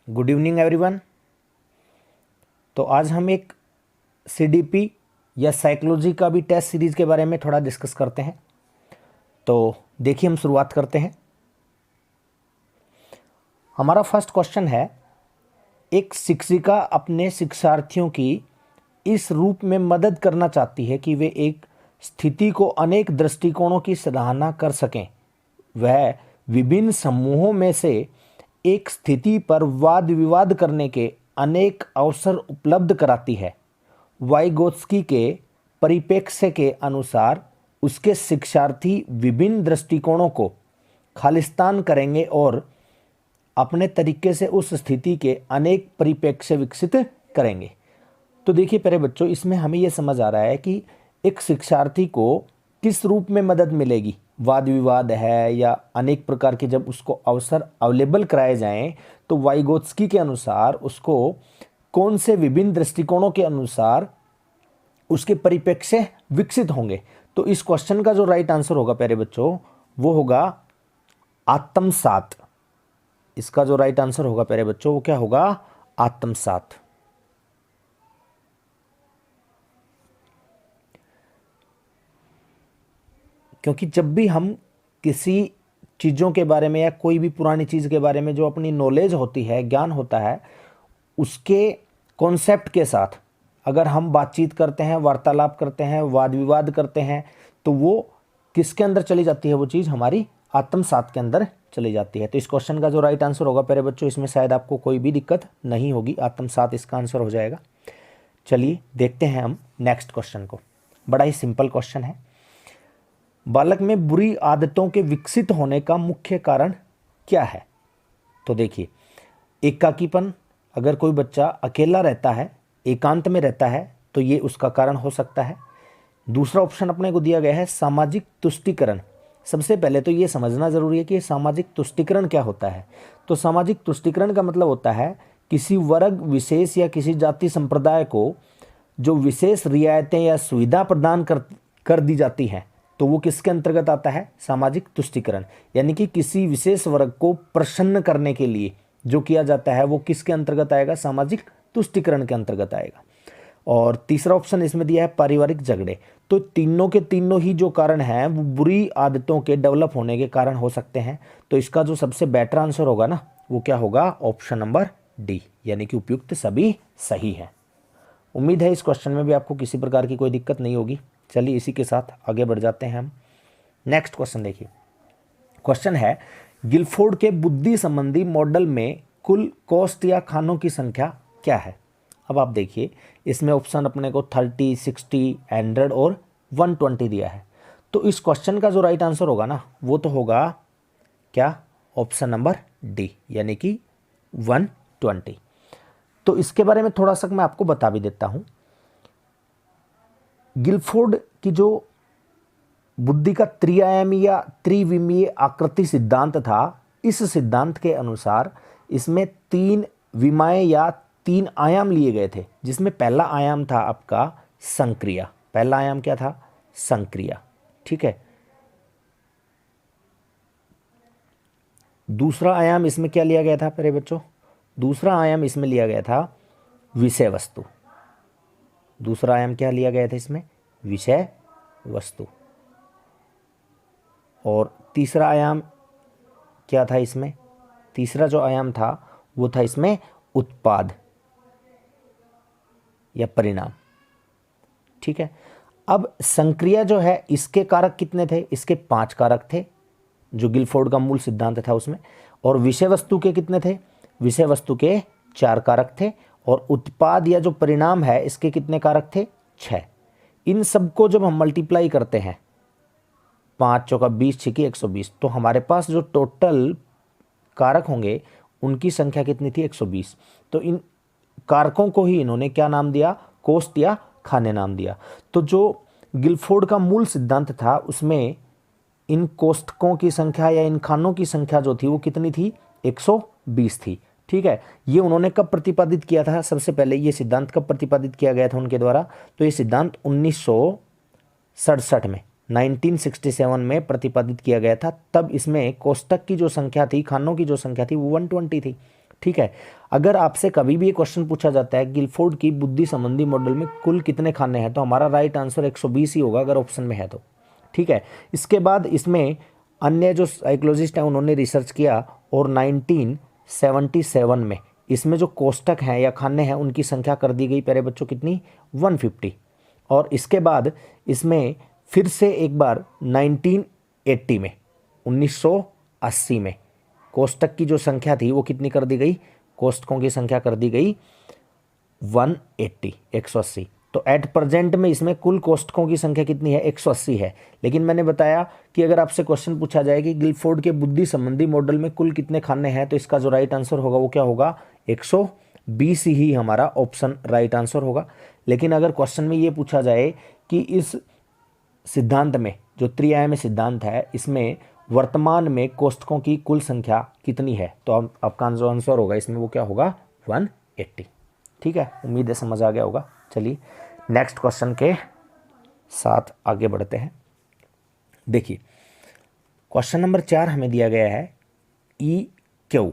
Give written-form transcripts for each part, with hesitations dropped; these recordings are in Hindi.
Good evening everyone. तो आज हम एक सीडीपी या साइकोलॉजी का भी टेस्ट सीरीज के बारे में थोड़ा डिस्कस करते हैं। तो देखिए, हम शुरुआत करते हैं। हमारा फर्स्ट क्वेश्चन है, एक शिक्षिका अपने शिक्षार्थियों की इस रूप में मदद करना चाहती है कि वे एक स्थिति को अनेक दृष्टिकोणों की सराहना कर सकें। वह विभिन्न समूहों में से एक स्थिति पर वाद विवाद करने के अनेक अवसर उपलब्ध कराती है। वाइगोत्स्की के परिप्रेक्ष्य के अनुसार उसके शिक्षार्थी विभिन्न दृष्टिकोणों को खालिस्तान करेंगे और अपने तरीके से उस स्थिति के अनेक परिप्रेक्ष्य विकसित करेंगे। तो देखिए प्यारे बच्चों, इसमें हमें यह समझ आ रहा है कि एक शिक्षार्थी को किस रूप में मदद मिलेगी। वाद विवाद है या अनेक प्रकार के जब उसको अवसर अवेलेबल कराए जाएं, तो वाइगोत्स्की के अनुसार उसको कौन से विभिन्न दृष्टिकोणों के अनुसार उसके परिप्रेक्ष्य विकसित होंगे। तो इस क्वेश्चन का जो राइट आंसर होगा प्यारे बच्चों, वो होगा आत्मसात। इसका जो राइट आंसर होगा प्यारे बच्चों, वो क्या होगा? आत्मसात। क्योंकि जब भी हम किसी चीज़ों के बारे में या कोई भी पुरानी चीज़ के बारे में जो अपनी नॉलेज होती है, ज्ञान होता है, उसके कॉन्सेप्ट के साथ अगर हम बातचीत करते हैं, वार्तालाप करते हैं, वाद विवाद करते हैं, तो वो किसके अंदर चली जाती है? वो चीज़ हमारी आत्मसात के अंदर चली जाती है। तो इस क्वेश्चन का जो राइट आंसर होगा प्यारे बच्चों, इसमें शायद आपको कोई भी दिक्कत नहीं होगी, आत्मसात इसका आंसर हो जाएगा। चलिए देखते हैं हम नेक्स्ट क्वेश्चन को। बड़ा ही सिंपल क्वेश्चन है। बालक में बुरी आदतों के विकसित होने का मुख्य कारण क्या है? तो देखिए, एकाकीपन। अगर कोई बच्चा अकेला रहता है, एकांत में रहता है, तो ये उसका कारण हो सकता है। दूसरा ऑप्शन अपने को दिया गया है सामाजिक तुष्टीकरण। सबसे पहले तो ये समझना जरूरी है कि सामाजिक तुष्टीकरण क्या होता है। तो सामाजिक तुष्टीकरण का मतलब होता है किसी वर्ग विशेष या किसी जाति संप्रदाय को जो विशेष रियायतें या सुविधा प्रदान कर दी जाती हैं, तो वो किसके अंतर्गत आता है? सामाजिक तुष्टीकरण। यानी कि किसी विशेष वर्ग को प्रसन्न करने के लिए जो किया जाता है, वो किसके अंतर्गत आएगा? सामाजिक तुष्टीकरण के अंतर्गत आएगा। और तीसरा ऑप्शन इसमें दिया है पारिवारिक झगड़े। तो तीनों के तीनों ही जो कारण हैं वो बुरी आदतों के डेवलप होने के कारण हो सकते हैं। तो इसका जो सबसे बेटर आंसर होगा ना, वो क्या होगा? ऑप्शन नंबर डी, यानी कि उपयुक्त सभी सही है। उम्मीद है इस क्वेश्चन में भी आपको किसी प्रकार की कोई दिक्कत नहीं होगी। चलिए इसी के साथ आगे बढ़ जाते हैं हम। नेक्स्ट क्वेश्चन देखिए। क्वेश्चन है, गिलफोर्ड के बुद्धि संबंधी मॉडल में कुल कॉस्ट या खानों की संख्या क्या है? अब आप देखिए, इसमें ऑप्शन अपने को 30, 60, 100 और 120 दिया है। तो इस क्वेश्चन का जो राइट आंसर होगा ना, वो तो होगा क्या? ऑप्शन नंबर डी, यानी कि 120। तो इसके बारे में थोड़ा सा मैं आपको बता भी देता हूं। गिलफोर्ड की जो बुद्धि का त्रिआयामी या त्रिविमीय आकृति सिद्धांत था, इस सिद्धांत के अनुसार इसमें 3 विमाएं या 3 आयाम लिए गए थे, जिसमें पहला आयाम था आपका संक्रिया। पहला आयाम क्या था? संक्रिया। ठीक है। दूसरा आयाम इसमें क्या लिया गया था प्यारे बच्चों? दूसरा आयाम इसमें लिया गया था विषय वस्तु। दूसरा आयाम क्या लिया गया था इसमें? विषय वस्तु। और तीसरा आयाम क्या था इसमें? तीसरा जो आयाम था वो था इसमें उत्पाद या परिणाम। ठीक है। अब संक्रिया जो है, इसके कारक कितने थे? इसके 5 कारक थे, जो गिलफोर्ड का मूल सिद्धांत था उसमें। और विषय वस्तु के कितने थे? विषय वस्तु के 4 कारक थे। और उत्पाद या जो परिणाम है, इसके कितने कारक थे? 6। इन सबको जब हम मल्टीप्लाई करते हैं, 5 चौका 20, 6 की 120, तो हमारे पास जो टोटल कारक होंगे उनकी संख्या कितनी थी? 120। तो इन कारकों को ही इन्होंने क्या नाम दिया? कोष्ठ या खाने नाम दिया। तो जो गिलफोर्ड का मूल सिद्धांत था, उसमें इन कोष्ठकों की संख्या या इन खानों की संख्या जो थी वो कितनी थी? 120 थी। ठीक है। ये उन्होंने कब प्रतिपादित किया था? सबसे पहले ये सिद्धांत कब प्रतिपादित किया गया था उनके द्वारा? तो ये सिद्धांत 1967 में 1967 में प्रतिपादित किया गया था। तब इसमें कोष्ठक की जो संख्या थी, खानों की जो संख्या थी, वो 120 थी। ठीक है। अगर आपसे कभी भी ये क्वेश्चन पूछा जाता है गिलफोर्ड की बुद्धि संबंधी मॉडल में कुल कितने खाने हैं, तो हमारा राइट आंसर 120 ही होगा अगर ऑप्शन में है तो। ठीक है। इसके बाद इसमें अन्य जो साइकोलॉजिस्ट हैं उन्होंने रिसर्च किया और 1977 में इसमें जो कोष्ठक हैं या खाने हैं उनकी संख्या कर दी गई प्यारे बच्चों कितनी, 150। और इसके बाद इसमें फिर से एक बार 1980 में 1980 में कोष्ठक की जो संख्या थी वो कितनी कर दी गई, कोष्ठकों की संख्या कर दी गई 180, 180। तो एट प्रेजेंट में इसमें कुल कोष्ठकों की संख्या कितनी है, 180 है। लेकिन मैंने बताया कि अगर आपसे क्वेश्चन पूछा जाए कि गिलफोर्ड के बुद्धि संबंधी मॉडल में कुल कितने खाने हैं, तो इसका जो राइट आंसर होगा वो क्या होगा, 120 ही हमारा ऑप्शन राइट आंसर होगा। लेकिन अगर क्वेश्चन में ये पूछा जाए कि इस सिद्धांत में जो त्रिआयामी सिद्धांत है इसमें वर्तमान में कोष्ठकों की कुल संख्या कितनी है, तो आपका जो आंसर होगा इसमें वो क्या होगा, 180। ठीक है, उम्मीद है समझ आ गया होगा। चलिए नेक्स्ट क्वेश्चन के साथ आगे बढ़ते हैं। देखिए क्वेश्चन नंबर 4 हमें दिया गया है EQ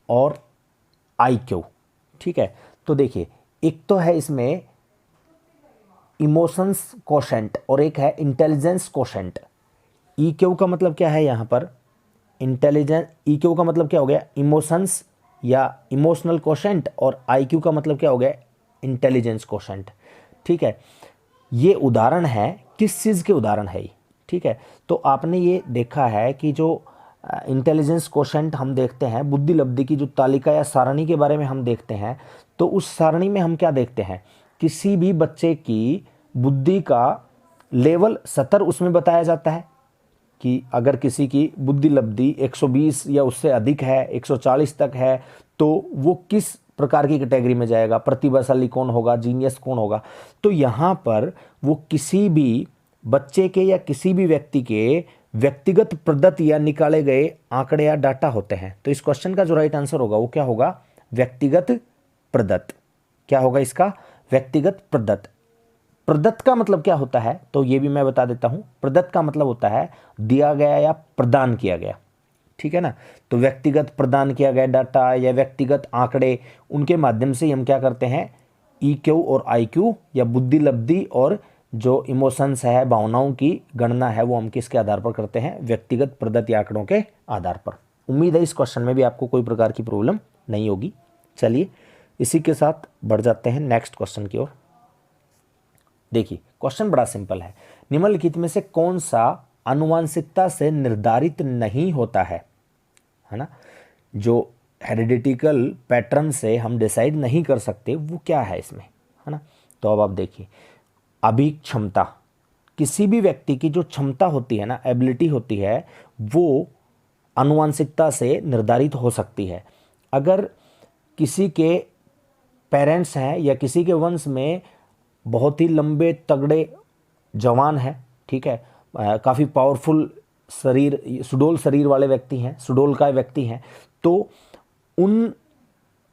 और IQ। ठीक है, तो देखिए एक तो है इसमें इमोशंस कोशेंट और एक है इंटेलिजेंस कोशेंट। EQ का मतलब क्या है यहाँ पर, इंटेलिजेंस, EQ का मतलब क्या हो गया, इमोशंस या इमोशनल कोशेंट, और IQ का मतलब क्या हो गया, इंटेलिजेंस कोशेंट। ठीक है, ये उदाहरण है, किस चीज़ के उदाहरण है ये। ठीक है, तो आपने ये देखा है कि जो इंटेलिजेंस कोशेंट हम देखते हैं, बुद्धि लब्धि की जो तालिका या सारणी के बारे में हम देखते हैं, तो उस सारणी में हम क्या देखते हैं, किसी भी बच्चे की बुद्धि का लेवल स्तर उसमें बताया जाता है कि अगर किसी की बुद्धि लब्धि 120 या उससे अधिक है, 140 तक है, तो वो किस प्रकार की कैटेगरी में जाएगा, प्रतिभाशाली कौन होगा, जीनियस कौन होगा। तो यहाँ पर वो किसी भी बच्चे के या किसी भी व्यक्ति के व्यक्तिगत प्रदत्त या निकाले गए आंकड़े या डाटा होते हैं। तो इस क्वेश्चन का जो राइट आंसर होगा वो क्या होगा, व्यक्तिगत प्रदत्त। क्या होगा इसका, व्यक्तिगत प्रदत्त। प्रदत्त का मतलब क्या होता है, तो ये भी मैं बता देता हूं। प्रदत्त का मतलब होता है दिया गया या प्रदान किया गया। ठीक है ना, तो व्यक्तिगत प्रदान किया गया डाटा या व्यक्तिगत आंकड़े, उनके माध्यम से हम क्या करते हैं, EQ और IQ या बुद्धि लब्धि और जो इमोशंस है, भावनाओं की गणना है, वो हम किसके आधार पर करते हैं, व्यक्तिगत प्रदत्त या आंकड़ों के आधार पर। उम्मीद है इस क्वेश्चन में भी आपको कोई प्रकार की प्रॉब्लम नहीं होगी। चलिए इसी के साथ बढ़ जाते हैं नेक्स्ट क्वेश्चन की ओर। देखिए क्वेश्चन बड़ा सिंपल है, निम्नलिखित में से कौन सा आनुवांशिकता से निर्धारित नहीं होता है ना, जो हेरिडिटिकल पैटर्न से हम डिसाइड नहीं कर सकते, वो क्या है इसमें, है ना। तो अब आप देखिए, अभिक्षमता, किसी भी व्यक्ति की जो क्षमता होती है ना, एबिलिटी होती है, वो आनुवांशिकता से निर्धारित हो सकती है। अगर किसी के पेरेंट्स हैं या किसी के वंश में बहुत ही लंबे तगड़े जवान हैं, ठीक है, काफ़ी पावरफुल शरीर, सुडोल शरीर वाले व्यक्ति हैं, सुडोलकाय व्यक्ति हैं, तो उन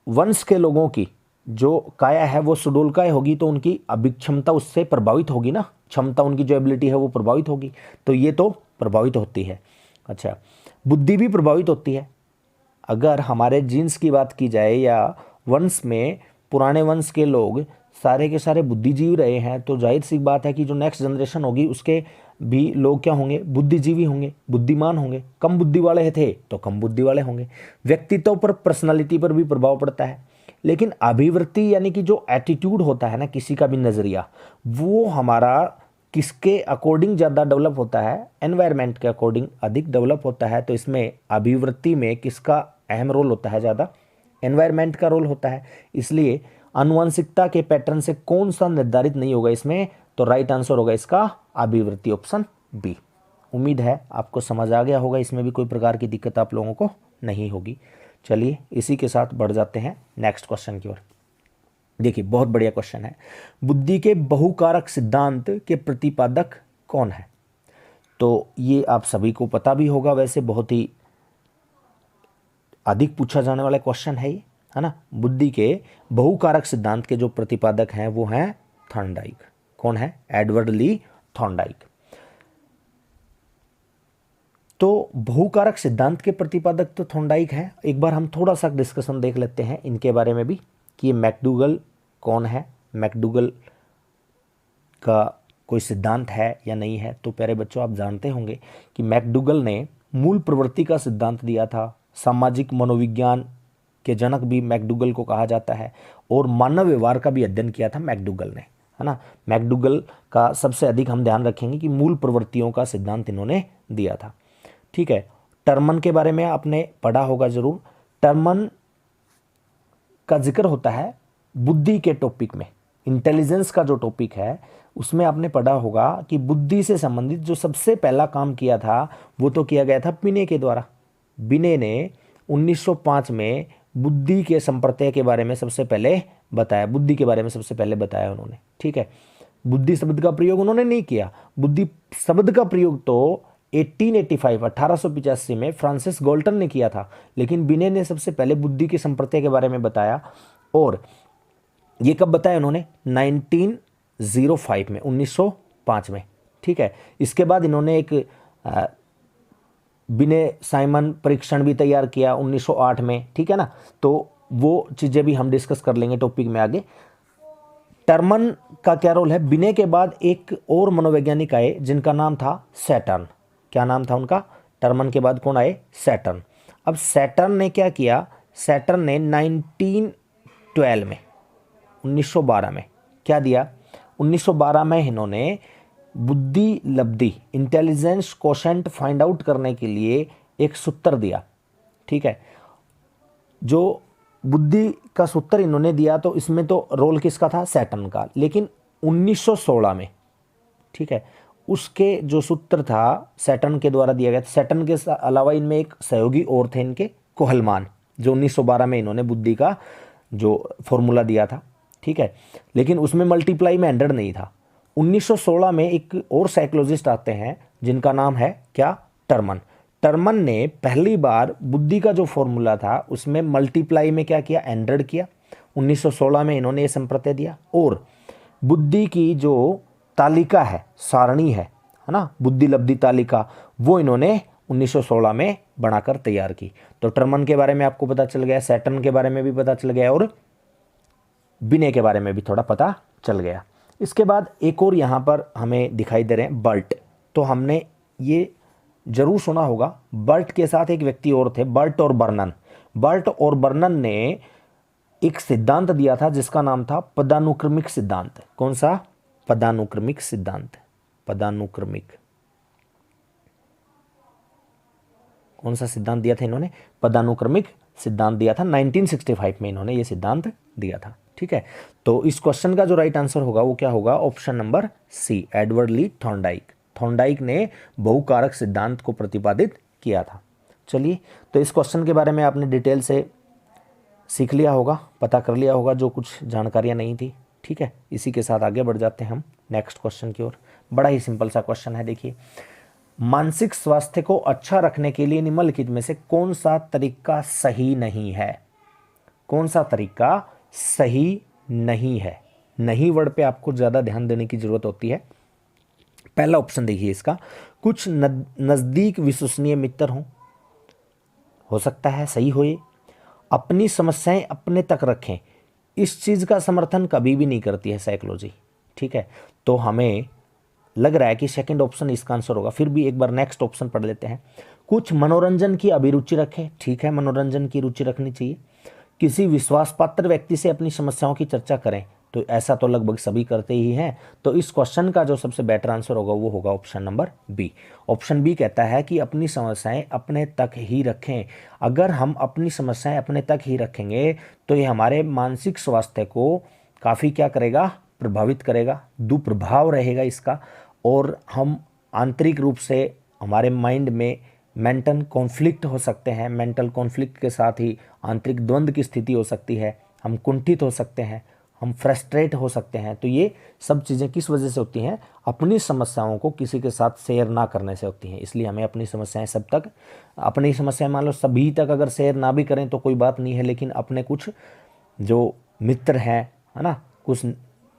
वंश के लोगों की जो काया है वो सुडोलकाय होगी, तो उनकी अभिक्षमता उससे प्रभावित होगी ना, क्षमता, उनकी जो एबिलिटी है वो प्रभावित होगी। तो ये तो प्रभावित होती है। अच्छा, बुद्धि भी प्रभावित होती है। अगर हमारे जीन्स की बात की जाए या वंश में पुराने वंश के लोग सारे के सारे बुद्धिजीवी रहे हैं, तो जाहिर सी बात है कि जो नेक्स्ट जनरेशन होगी उसके भी लोग क्या होंगे, बुद्धिजीवी होंगे, बुद्धिमान होंगे। कम बुद्धि वाले थे तो कम बुद्धि वाले होंगे। व्यक्तित्व पर, पर्सनालिटी पर भी प्रभाव पड़ता है। लेकिन अभिवृत्ति यानी कि जो एटीट्यूड होता है ना, किसी का भी नज़रिया, वो हमारा किसके अकॉर्डिंग ज़्यादा डेवलप होता है, एनवायरनमेंट के अकॉर्डिंग अधिक डेवलप होता है। तो इसमें अभिवृत्ति में किसका अहम रोल होता है, ज़्यादा एनवायरनमेंट का रोल होता है। इसलिए आनुवंशिकता के पैटर्न से कौन सा निर्धारित नहीं होगा इसमें, तो राइट आंसर होगा इसका अभिवृत्ति, ऑप्शन बी। उम्मीद है आपको समझ आ गया होगा, इसमें भी कोई प्रकार की दिक्कत आप लोगों को नहीं होगी। चलिए इसी के साथ बढ़ जाते हैं नेक्स्ट क्वेश्चन की ओर। देखिए बहुत बढ़िया क्वेश्चन है, बुद्धि के बहुकारक सिद्धांत के प्रतिपादक कौन है। तो ये आप सभी को पता भी होगा, वैसे बहुत ही अधिक पूछा जाने वाला क्वेश्चन है ये, है ना। बुद्धि के बहुकारक सिद्धांत के जो प्रतिपादक हैं वो हैं थॉर्नडाइक। कौन है, एडवर्ड ली थॉर्नडाइक। तो बहुकारक सिद्धांत के प्रतिपादक तो थॉर्नडाइक है। एक बार हम थोड़ा सा डिस्कशन देख लेते हैं इनके बारे में भी कि ये मैकडूगल कौन है, मैकडूगल का कोई सिद्धांत है या नहीं है। तो प्यारे बच्चों, आप जानते होंगे कि मैकडूगल ने मूल प्रवृत्ति का सिद्धांत दिया था। सामाजिक मनोविज्ञान के जनक भी मैकडूगल को कहा जाता है और मानव व्यवहार का भी अध्ययन किया था मैकडूगल ने, है ना। मैकडूगल का सबसे अधिक हम ध्यान रखेंगे कि मूल प्रवृत्तियों का सिद्धांत इन्होंने दिया था, ठीक है। टर्मन के बारे में आपने पढ़ा होगा जरूर। टर्मन का जिक्र होता है बुद्धि के टॉपिक में, इंटेलिजेंस का जो टॉपिक है उसमें आपने पढ़ा होगा कि बुद्धि से संबंधित जो सबसे पहला काम किया था वो तो किया गया था बिने के द्वारा। बिने ने 1905 में बुद्धि के संप्रत्यय के बारे में सबसे पहले बताया, बुद्धि के बारे में सबसे पहले बताया उन्होंने, ठीक है। बुद्धि शब्द का प्रयोग उन्होंने नहीं किया, बुद्धि शब्द का प्रयोग तो 1885 में फ्रांसिस गाल्टन ने किया था, लेकिन बिने ने सबसे पहले बुद्धि के संप्रत्यय के बारे में बताया। और ये कब बताया उन्होंने? 1905 में, 1905 में, ठीक है। इसके बाद इन्होंने एक बिने साइमन परीक्षण भी तैयार किया 1908 में, ठीक है ना। तो वो चीज़ें भी हम डिस्कस कर लेंगे टॉपिक में आगे। टर्मन का क्या रोल है? बिने के बाद एक और मनोवैज्ञानिक आए जिनका नाम था सैटर्न। क्या नाम था उनका? टर्मन के बाद कौन आए? सैटर्न। अब सैटर्न ने क्या किया? सैटर्न ने 1912 में, 1912 में क्या दिया? 1912 में इन्होंने बुद्धि लब्धि, इंटेलिजेंस कोशेंट फाइंड आउट करने के लिए एक सूत्र दिया, ठीक है। जो बुद्धि का सूत्र इन्होंने दिया तो इसमें तो रोल किसका था? सैटर्न का। लेकिन 1916 में, ठीक है, उसके जो सूत्र था सैटर्न के द्वारा दिया गया था। सैटर्न के अलावा इनमें एक सहयोगी और थे इनके, कोहलमान, जो 1912 में इन्होंने बुद्धि का जो फॉर्मूला दिया था, ठीक है। लेकिन उसमें मल्टीप्लाई में 100 नहीं था। 1916 में एक और साइकोलॉजिस्ट आते हैं जिनका नाम है क्या? टर्मन। टर्मन ने पहली बार बुद्धि का जो फॉर्मूला था उसमें मल्टीप्लाई में क्या किया? 100 किया। 1916 में इन्होंने ये संप्रत्यय दिया। और बुद्धि की जो तालिका है, सारणी है ना, बुद्धि लब्धि तालिका, वो इन्होंने 1916 में बनाकर तैयार की। तो टर्मन के बारे में आपको पता चल गया, सैटर्न के बारे में भी पता चल गया और बिने के बारे में भी थोड़ा पता चल गया। इसके बाद एक और यहाँ पर हमें दिखाई दे रहे हैं बर्ट। तो हमने ये जरूर सुना होगा, बर्ट के साथ एक व्यक्ति और थे, बर्ट और बर्नन। बर्ट और बर्नन ने एक सिद्धांत दिया था जिसका नाम था पदानुक्रमिक सिद्धांत। कौन सा? पदानुक्रमिक सिद्धांत। पदानुक्रमिक, कौन सा सिद्धांत दिया था इन्होंने? पदानुक्रमिक सिद्धांत दिया था। 1965 में इन्होंने ये सिद्धांत दिया था, ठीक है। तो इस क्वेश्चन का जो राइट आंसर होगा वो क्या होगा? ऑप्शन नंबर सी, एडवर्ड ली थॉर्नडाइक। थॉर्नडाइक ने बहुकारक सिद्धांत को प्रतिपादित किया था। चलिए, तो इस क्वेश्चन के बारे में आपने डिटेल से सीख लिया होगा, पता कर लिया होगा जो कुछ जानकारियां नहीं थी, ठीक है। इसी के साथ आगे बढ़ जाते हैं हम नेक्स्ट क्वेश्चन की ओर। बड़ा ही सिंपल सा क्वेश्चन है, देखिए। मानसिक स्वास्थ्य को अच्छा रखने के लिए निम्नलिखित में से कौन सा तरीका सही नहीं है? कौन सा तरीका सही नहीं है? नहीं वर्ड पे आपको ज़्यादा ध्यान देने की जरूरत होती है। पहला ऑप्शन देखिए इसका, कुछ नज़दीक विश्वसनीय मित्र हो सकता है सही हो ये। अपनी समस्याएं अपने तक रखें, इस चीज़ का समर्थन कभी भी नहीं करती है साइकोलॉजी, ठीक है। तो हमें लग रहा है कि सेकंड ऑप्शन इसका आंसर होगा। फिर भी एक बार नेक्स्ट ऑप्शन पढ़ लेते हैं। कुछ मनोरंजन की अभिरुचि रखें, ठीक है, मनोरंजन की रुचि रखनी चाहिए। किसी विश्वास पात्र व्यक्ति से अपनी समस्याओं की चर्चा करें, तो ऐसा तो लगभग सभी करते ही हैं। तो इस क्वेश्चन का जो सबसे बेटर आंसर होगा वो होगा option number B. Option B कहता है कि अपनी समस्याएं अपने तक ही रखें। अगर हम अपनी समस्याएं अपने तक ही रखेंगे तो ये हमारे मानसिक स्वास्थ्य को काफ़ी क्या करेगा? प्रभावित करेगा, दुष्प्रभाव रहेगा इसका। और हम आंतरिक रूप से हमारे माइंड में मेंटल कॉन्फ्लिक्ट हो सकते हैं, मेंटल कॉन्फ्लिक्ट के साथ ही आंतरिक द्वंद्व की स्थिति हो सकती है, हम कुंठित हो सकते हैं, हम फ्रस्ट्रेट हो सकते हैं। तो ये सब चीज़ें किस वजह से होती हैं? अपनी समस्याओं को किसी के साथ शेयर ना करने से होती हैं। इसलिए हमें अपनी समस्याएं सब तक, अपनी समस्याएं मान लो सभी तक अगर शेयर ना भी करें तो कोई बात नहीं है, लेकिन अपने कुछ जो मित्र हैं, है ना, कुछ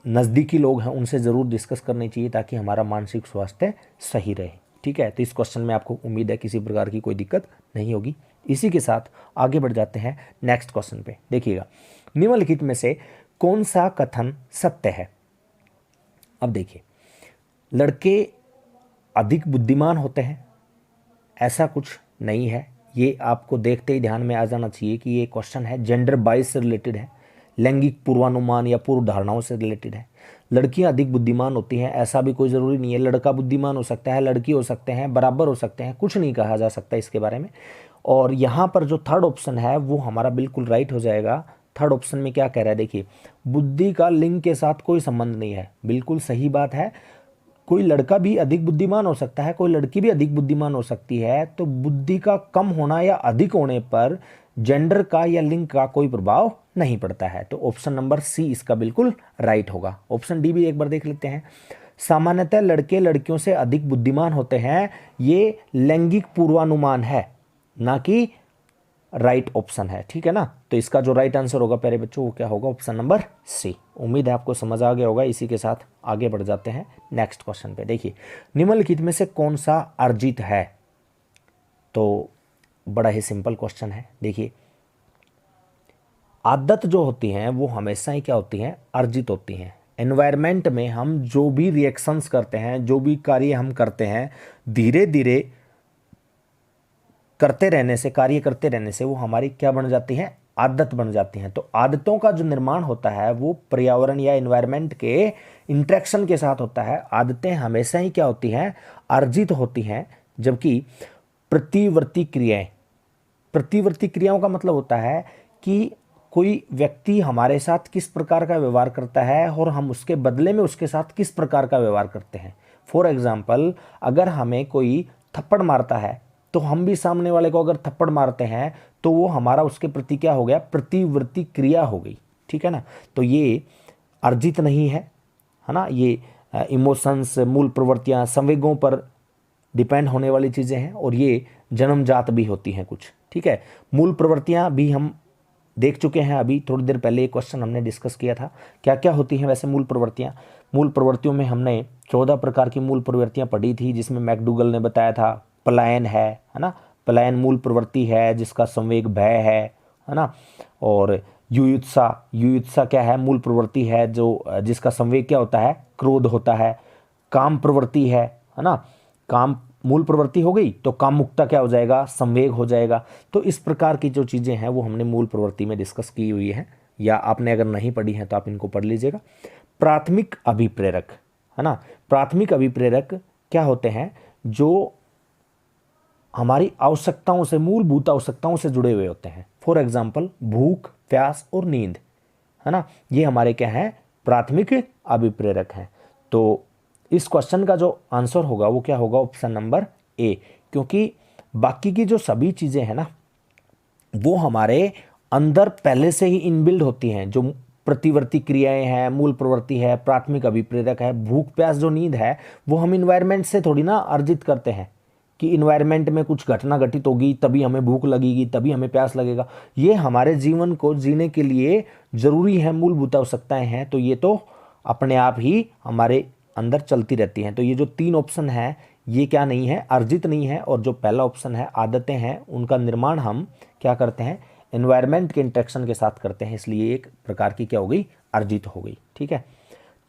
नज़दीकी लोग हैं, उनसे ज़रूर डिस्कस करनी चाहिए ताकि हमारा मानसिक स्वास्थ्य सही रहे। ठीक है। तो इस क्वेश्चन में आपको उम्मीद है किसी प्रकार की कोई दिक्कत नहीं होगी। इसी के साथ आगे बढ़ जाते हैं नेक्स्ट क्वेश्चन पे। देखिएगा, निम्नलिखित में से कौन सा कथन सत्य है। अब देखिए, लड़के अधिक बुद्धिमान होते हैं, ऐसा कुछ नहीं है। ये आपको देखते ही ध्यान में आ जाना चाहिए कि ये क्वेश्चन है जेंडर बाइस से रिलेटेड है, लैंगिक पूर्वानुमान या पूर्व धारणाओं से रिलेटेड है। लड़कियां अधिक बुद्धिमान होती हैं, ऐसा भी कोई ज़रूरी नहीं है। लड़का बुद्धिमान हो सकता है, लड़की हो सकते हैं, बराबर हो सकते हैं, कुछ नहीं कहा जा सकता इसके बारे में। और यहाँ पर जो थर्ड ऑप्शन है वो हमारा बिल्कुल राइट हो जाएगा। थर्ड ऑप्शन में क्या कह रहा है, देखिए, बुद्धि का लिंग के साथ कोई संबंध नहीं है। बिल्कुल सही बात है, कोई लड़का भी अधिक बुद्धिमान हो सकता है, कोई लड़की भी अधिक बुद्धिमान हो सकती है। तो बुद्धि का कम होना या अधिक होने पर जेंडर का या लिंग का कोई प्रभाव नहीं पड़ता है। तो ऑप्शन नंबर सी इसका बिल्कुल राइट होगा। ऑप्शन डी भी एक बार देख लेते हैं। सामान्यतः लड़के लड़कियों से अधिक बुद्धिमान होते हैं, ये लैंगिक पूर्वानुमान है, ना कि राइट ऑप्शन है, ठीक है ना। तो इसका जो राइट आंसर होगा प्यारे बच्चों वो क्या होगा, ऑप्शन नंबर सी। उम्मीद है आपको समझ आ गया होगा। इसी के साथ आगे बढ़ जाते हैं नेक्स्ट क्वेश्चन पे। देखिए, निम्नलिखित में से कौन सा अर्जित है। तो बड़ा ही सिंपल क्वेश्चन है। देखिए, आदत जो होती हैं वो हमेशा ही क्या होती हैं, अर्जित होती हैं। एनवायरनमेंट में हम जो भी रिएक्शंस करते हैं, जो भी कार्य हम करते हैं, धीरे धीरे करते रहने से, कार्य करते रहने से वो हमारी क्या बन जाती हैं, आदत बन जाती हैं। तो आदतों का जो निर्माण होता है वो पर्यावरण या एनवायरनमेंट के इंटरेक्शन के साथ होता है। आदतें हमेशा ही क्या होती हैं, अर्जित होती हैं। जबकि प्रतिवर्ती क्रियाएं, प्रतिवर्ती क्रियाओं का मतलब होता है कि कोई व्यक्ति हमारे साथ किस प्रकार का व्यवहार करता है और हम उसके बदले में उसके साथ किस प्रकार का व्यवहार करते हैं। फॉर एग्जाम्पल, अगर हमें कोई थप्पड़ मारता है तो हम भी सामने वाले को अगर थप्पड़ मारते हैं तो वो हमारा उसके प्रति क्या हो गया, प्रतिवर्ती क्रिया हो गई, ठीक है ना। तो ये अर्जित नहीं है, है ना। ये इमोशंस, मूल प्रवृत्तियाँ, संवेगों पर डिपेंड होने वाली चीज़ें हैं और ये जन्मजात भी होती हैं कुछ, ठीक है। मूल प्रवृत्तियाँ भी हम देख चुके हैं, अभी थोड़ी देर पहले एक क्वेश्चन हमने डिस्कस किया था। क्या क्या होती हैं वैसे मूल प्रवृत्तियाँ। मूल प्रवृत्तियों में हमने 14 प्रकार की मूल प्रवृत्तियाँ पढ़ी थी, जिसमें मैकडूगल ने बताया था पलायन है ना। पलायन मूल प्रवृत्ति है जिसका संवेग भय है ना। और युयुत्सा, युयुत्सा क्या है, मूल प्रवृत्ति है जो जिसका संवेग क्या होता है, क्रोध होता है। काम प्रवृत्ति है ना, काम मूल प्रवृत्ति हो गई तो काम मुक्ता क्या हो जाएगा, संवेग हो जाएगा। तो इस प्रकार की जो चीज़ें हैं वो हमने मूल प्रवृत्ति में डिस्कस की हुई है, या आपने अगर नहीं पढ़ी है तो आप इनको पढ़ लीजिएगा। प्राथमिक अभिप्रेरक, है ना। प्राथमिक अभिप्रेरक क्या होते हैं, जो हमारी आवश्यकताओं से, मूलभूत आवश्यकताओं से जुड़े हुए होते हैं। फॉर एग्जाम्पल, भूख, प्यास और नींद, है ना, ये हमारे क्या हैं, प्राथमिक अभिप्रेरक हैं। तो इस क्वेश्चन का जो आंसर होगा वो क्या होगा, ऑप्शन नंबर ए। क्योंकि बाकी की जो सभी चीज़ें हैं ना वो हमारे अंदर पहले से ही इनबिल्ड होती हैं। जो प्रतिवर्ती क्रियाएं हैं, मूल प्रवृत्ति है, प्राथमिक अभिप्रेरक है, भूख प्यास जो नींद है, वो हम इन्वायरमेंट से थोड़ी ना अर्जित करते हैं कि इन्वायरमेंट में कुछ घटना घटित होगी तभी हमें भूख लगेगी, तभी हमें प्यास लगेगा। ये हमारे जीवन को जीने के लिए ज़रूरी है, मूलभूत आवश्यकताएं हैं। तो ये तो अपने आप ही हमारे अंदर चलती रहती हैं। तो ये जो 3 ऑप्शन है ये क्या नहीं है, अर्जित नहीं है। और जो पहला ऑप्शन है, आदतें हैं, उनका निर्माण हम क्या करते हैं, एनवायरनमेंट के इंटरेक्शन के साथ करते हैं, इसलिए एक प्रकार की क्या हो गई, अर्जित हो गई, ठीक है।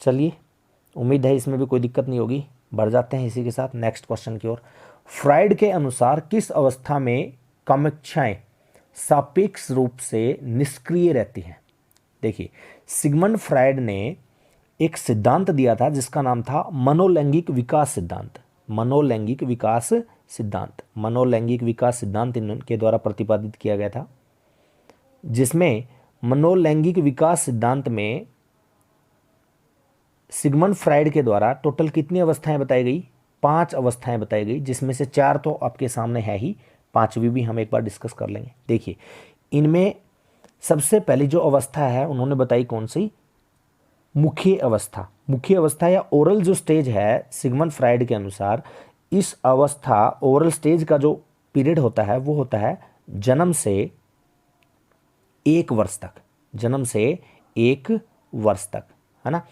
चलिए, उम्मीद है इसमें भी कोई दिक्कत नहीं होगी। बढ़ जाते हैं इसी के साथ नेक्स्ट क्वेश्चन की ओर। फ्राइड के अनुसार किस अवस्था में कामेच्छाएं सापेक्ष रूप से निष्क्रिय रहती हैं। देखिए, सिगमंड फ्राइड ने एक सिद्धांत दिया था जिसका नाम था मनोलैंगिक विकास सिद्धांत। मनोलैंगिक विकास सिद्धांत, मनोलैंगिक विकास सिद्धांत इनके द्वारा प्रतिपादित किया गया था, जिसमें मनोलैंगिक विकास सिद्धांत में सिगमंड फ्राइड के द्वारा टोटल कितनी अवस्थाएं बताई गई, 5 अवस्थाएं बताई गई, जिसमें से 4 तो आपके सामने है ही, 5वीं भी हम एक बार डिस्कस कर लेंगे। देखिए, इनमें सबसे पहली जो अवस्था है उन्होंने बताई कौन सी, मुख्य अवस्था। मुख्य अवस्था या ओरल जो स्टेज है सिगमंड फ्राइड के अनुसार, इस अवस्था ओरल स्टेज का जो पीरियड होता है वो होता है जन्म से 1 वर्ष तक, जन्म से 1 वर्ष तक, है ना।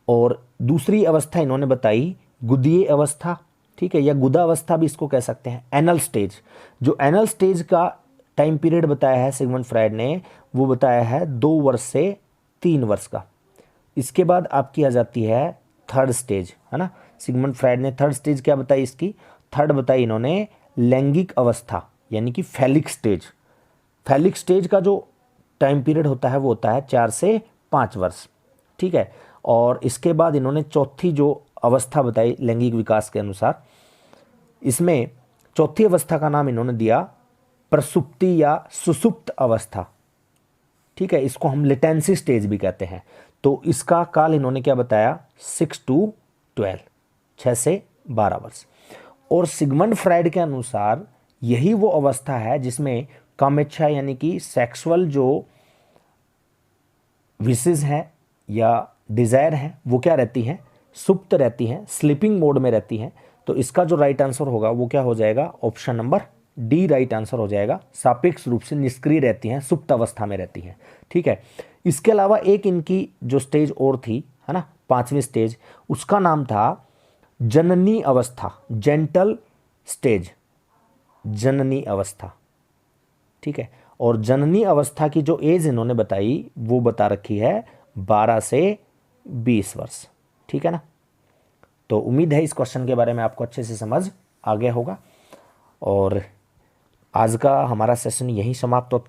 और दूसरी अवस्था इन्होंने बताई गुदीय अवस्था, ठीक है, या गुदावस्था भी इसको कह सकते हैं। एनल स्टेज, जो एनल स्टेज का टाइम पीरियड बताया है सिगमंड फ्रायड ने, वो बताया है 2 वर्ष से 3 वर्ष का। इसके बाद आपकी आ जाती है थर्ड स्टेज, है ना। सिगमंड फ्रायड ने थर्ड स्टेज क्या बताई इसकी, थर्ड बताई इन्होंने लैंगिक अवस्था, यानी कि फैलिक स्टेज। फैलिक स्टेज का जो टाइम पीरियड होता है वो होता है 4 से 5 वर्ष, ठीक है। और इसके बाद इन्होंने चौथी जो अवस्था बताई लैंगिक विकास के अनुसार, इसमें चौथी अवस्था का नाम इन्होंने दिया प्रसुप्ति या सुसुप्त अवस्था, ठीक है। इसको हम लेटेंसी स्टेज भी कहते हैं। तो इसका काल इन्होंने क्या बताया, 6 to 12, 6 से 12 वर्ष। और सिगमंड फ्रायड के अनुसार यही वो अवस्था है जिसमें कामेच्छा यानी कि सेक्सुअल जो विशेष हैं या डिजायर हैं वो क्या रहती हैं, सुप्त रहती हैं, स्लीपिंग मोड में रहती हैं। तो इसका जो राइट आंसर होगा वो क्या हो जाएगा, option number D right answer हो जाएगा। सापेक्ष रूप से निष्क्रिय रहती हैं, सुप्त अवस्था में रहती हैं, ठीक है। इसके अलावा एक इनकी जो स्टेज और थी, है ना, 5वीं स्टेज, उसका नाम था जननी अवस्था, जेंटल स्टेज, जननी अवस्था, ठीक है। और जननी अवस्था की जो एज इन्होंने बताई वो बता रखी है 12 से 20 वर्ष, ठीक है ना। तो उम्मीद है इस क्वेश्चन के बारे में आपको अच्छे से समझ आ गया होगा। और आज का हमारा सेशन यहीं समाप्त होता है।